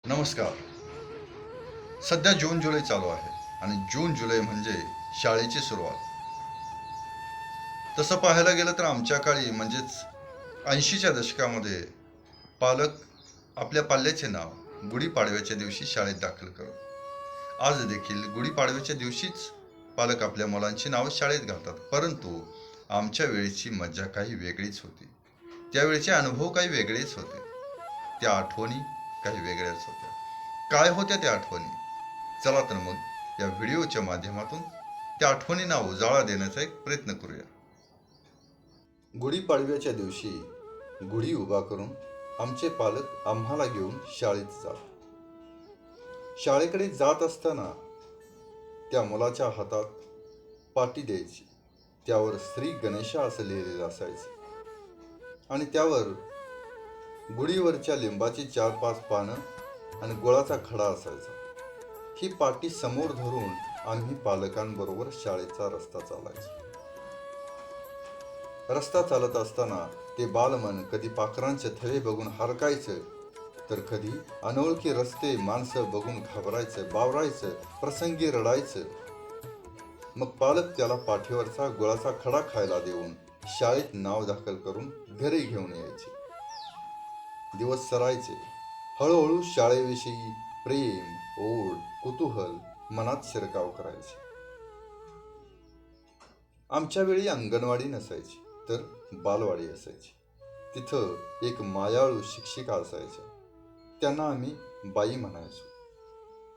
नमस्कार. सध्या जून जुलै चालू आहे आणि जून जुलै म्हणजे शाळेची सुरुवात. तसं पाहायला गेलं तर आमच्या काळी म्हणजेच 80च्या दशकामध्ये पालक आपल्या पाल्याचे नाव गुढीपाडव्याच्या दिवशी शाळेत दाखल करत. आज देखील गुढीपाडव्याच्या दिवशीच पालक आपल्या मुलांची नावं शाळेत घालतात. परंतु आमच्या वेळेची मज्जा काही वेगळीच होती. त्यावेळेचे अनुभव काही वेगळेच होते. त्या आठवणी काही वेगळ्याच होत्या. काय होत्या त्या आठवणी? चला तर मग या व्हिडिओच्या माध्यमातून त्या आठवणींना उजाळा देण्याचा एक प्रयत्न करूया. गुढीपाडव्याच्या दिवशी गुढी उभा करून आमचे पालक आम्हाला घेऊन शाळेत जात. शाळेकडे जात असताना त्या मुलाच्या हातात पाटी द्यायची. त्यावर श्री गणेशा असं लिहिलेलं असायचं आणि त्यावर गुढीवरच्या लिंबाची 4-5 पानं आणि गुळाचा खडा असायचा. ही पाटी समोर धरून आम्ही पालकांबरोबर शाळेचा रस्ता चालायचो. रस्ता चालत असताना ते बालमन कधी पाखरांचे थवे बघून हरकायचं, तर कधी अनोळखी रस्ते माणसं बघून घाबरायचं, बावरायचं, प्रसंगी रडायचं. मग पालक त्याला पाठीवरचा गुळाचा खडा खायला देऊन शाळेत नाव दाखल करून घरी घेऊन यायचे. दिवस सरायचे. हळूहळू शाळेविषयी प्रेम, ओढ, कुतूहल मनात शिरकाव करायचे. आमच्या वेळी अंगणवाडी नसायची, तर बालवाडी असायची. तिथं एक मायाळू शिक्षिका असायच्या. त्यांना आम्ही बाई म्हणायचो.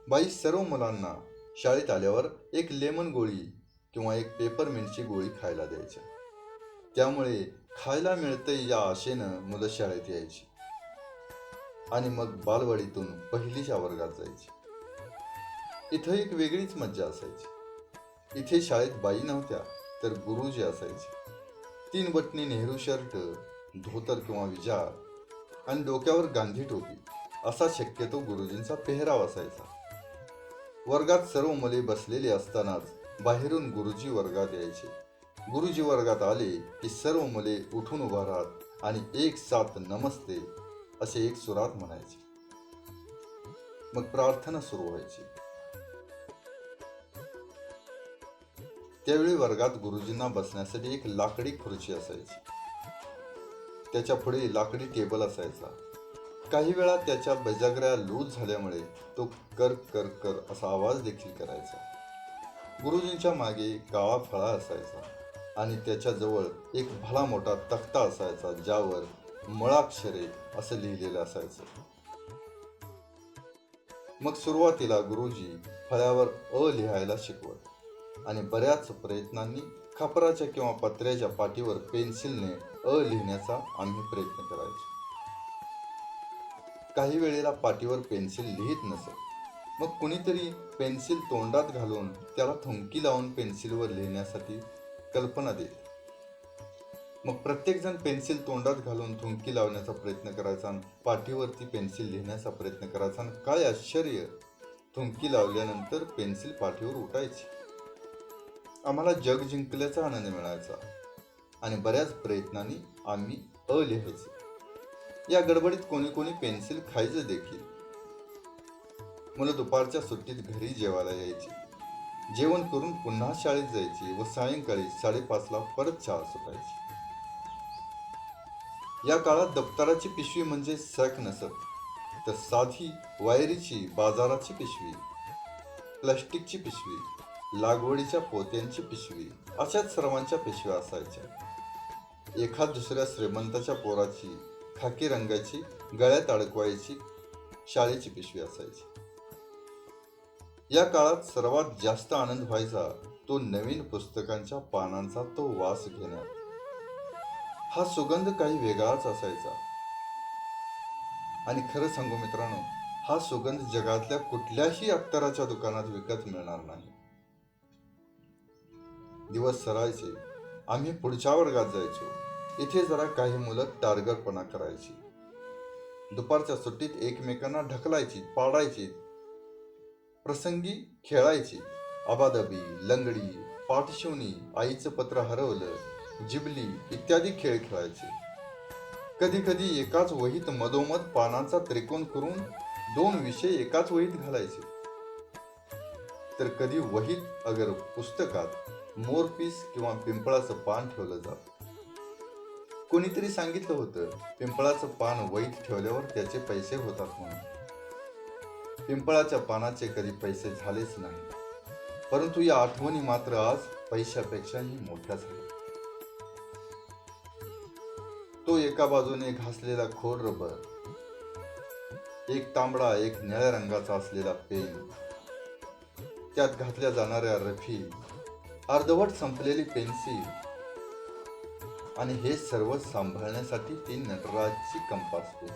बाई सर्व मुलांना शाळेत आल्यावर एक लेमन गोळी किंवा एक पेपरमिंटची गोळी खायला द्यायच्या. त्यामुळे खायला मिळतंय या आशेनं मुलं शाळेत यायची आणि मग बालवाडीतून पहिलीच्या वर्गात जायची. इथं एक वेगळीच मज्जा असायची. इथे शाळेत बाई नव्हत्या, तर गुरुजी असायचे. 3 बटणी नेहरू शर्ट, धोतर किंवा विजार आणि डोक्यावर गांधी टोपी असा शक्यतो गुरुजींचा पेहराव असायचा. वर्गात सर्व मुले बसलेली असतानाच बाहेरून गुरुजी वर्गात यायचे. गुरुजी वर्गात आले की सर्व मुले उठून उभा राहत आणि एक साथ नमस्ते असे एक सुरात म्हणायचे. मग प्रार्थना सुरू व्हायची. त्यावेळी वर्गात गुरुजींना बसण्यासाठी एक लाकडी खुर्ची असायची. त्याच्या पुढे लाकडी टेबल असायचा. काही वेळा त्याच्या बजागऱ्या लूज झाल्यामुळे तो कर कर कर असा आवाज देखील करायचा. गुरुजींच्या मागे काळा फळा असायचा आणि त्याच्याजवळ एक भला मोठा तख्ता असायचा, ज्यावर मुळाक्षरे असं लिहिलेलं असायचं. मग सुरुवातीला गुरुजी फळ्यावर अ लिहायला शिकवत आणि बऱ्याच प्रयत्नांनी खापराच्या किंवा पत्र्याच्या पाटीवर पेन्सिलने अ लिहिण्याचा आम्ही प्रयत्न करायचो. काही वेळेला पाटीवर पेन्सिल लिहित नसत. मग कुणीतरी पेन्सिल तोंडात घालून त्याला थुंकी लावून पेन्सिलवर लिहिण्यासाठी कल्पना देत. मग प्रत्येकजण पेन्सिल तोंडात घालून थुंकी लावण्याचा प्रयत्न करायचा आणि पाठीवरती पेन्सिल लिहिण्याचा प्रयत्न करायचा आणि काय आश्चर्य, थुंकी लावल्यानंतर पेन्सिल पाठीवर उठायची. आम्हाला जग जिंकल्याचा आनंद मिळायचा आणि बऱ्याच प्रयत्नांनी आम्ही अ लिहायचे. या गडबडीत कोणी कोणी पेन्सिल खायचं देखील. मुलं दुपारच्या सुट्टीत घरी जेवायला यायची. जेवण करून पुन्हा शाळेत जायची व सायंकाळी 5:30ला परत शाळा सुटायची. या काळात दप्तराची पिशवी म्हणजे सॅक नसत, तर साधी वायरीची बाजाराची पिशवी, प्लास्टिकची पिशवी, लागवडीच्या पोत्यांची पिशवी अशाच सर्वांच्या पिशव्या असायच्या. एखाद दुसऱ्या श्रीमंताच्या पोराची खाकी रंगाची गळ्यात अडकवायची शाळेची पिशवी असायची. या काळात सर्वात जास्त आनंद व्हायचा तो नवीन पुस्तकांच्या पानांचा तो वास घेण्यात. हा सुगंध काही वेगळाच असायचा आणि खरं सांगू मित्रांनो, हा सुगंध जगातल्या कुठल्याही अत्तराच्या दुकानात विकत मिळणार नाही. दिवस सरायचे. आम्ही पुढच्या वर्गात जायचो. इथे जरा काही मुलं टारगरपणा करायची. दुपारच्या सुट्टीत एकमेकांना ढकलायची, पाडायची, प्रसंगी खेळायची. आबाधबी, लंगडी, पाठशिवणी, आईचं पत्र हरवलं, जिबली इत्यादी खेळ खेळायचे. कधी कधी एकाच वहीत मधोमध पानांचा त्रिकोण करून 2 विषय एकाच वहीत घालायचे. तर कधी वहीत अगर पुस्तकात मोरपीस किंवा पिंपळाचं पान ठेवलं जात. कोणीतरी सांगितलं होतं, पिंपळाचं पान वहीत ठेवल्यावर त्याचे पैसे होतात म्हणून. पिंपळाच्या पानाचे कधी पैसे झालेच नाही, परंतु या आठवणी मात्र आज पैशापेक्षाही मोठ्या झाल्या. तो एका बाजूने घासलेला खोल रबर, एक तांबडा एक निळ्या रंगाचा असलेला पेन, त्यात घातल्या जाणाऱ्या रफी, अर्धवट संपलेली पेन्सिल आणि हे सर्व सांभाळण्यासाठी ती नटराजची कंपास पेन.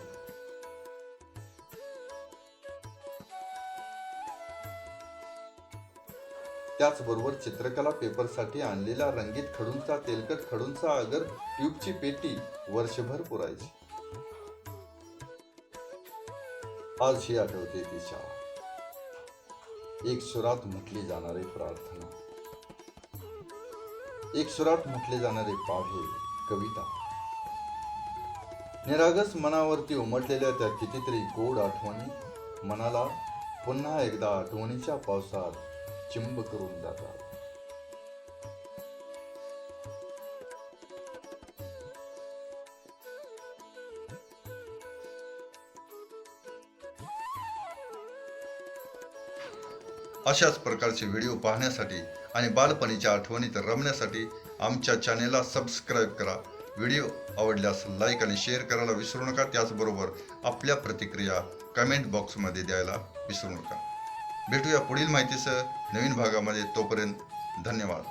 त्याचबरोबर चित्रकला पेपरसाठी आणलेला रंगीत खडूंचा, तेलकट खडूंचा अगर ट्यूबची पेटी वर्षभर पुरायची. आज ही आठवते ती शाळा, एक सुरात म्हटली जाणारी प्रार्थना, एक सुरात म्हटले जाणारे पाढे, कविता. निरागस मनावरती उमटलेल्या त्या कितीतरी गोड आठवणी मनाला पुन्हा एकदा आठवणीच्या पावसात चिंब करून जातात. अशाच प्रकारचे व्हिडिओ पाहण्यासाठी आणि बालपणीच्या आठवणीत रमण्यासाठी आमच्या चॅनेलला सबस्क्राईब करा. व्हिडिओ आवडल्यास लाईक आणि शेअर करायला विसरू नका. त्याचबरोबर आपल्या प्रतिक्रिया कमेंट बॉक्समध्ये द्यायला विसरू नका. भेटूया पुढील माहितीसह नवीन भागामध्ये. तोपर्यंत धन्यवाद.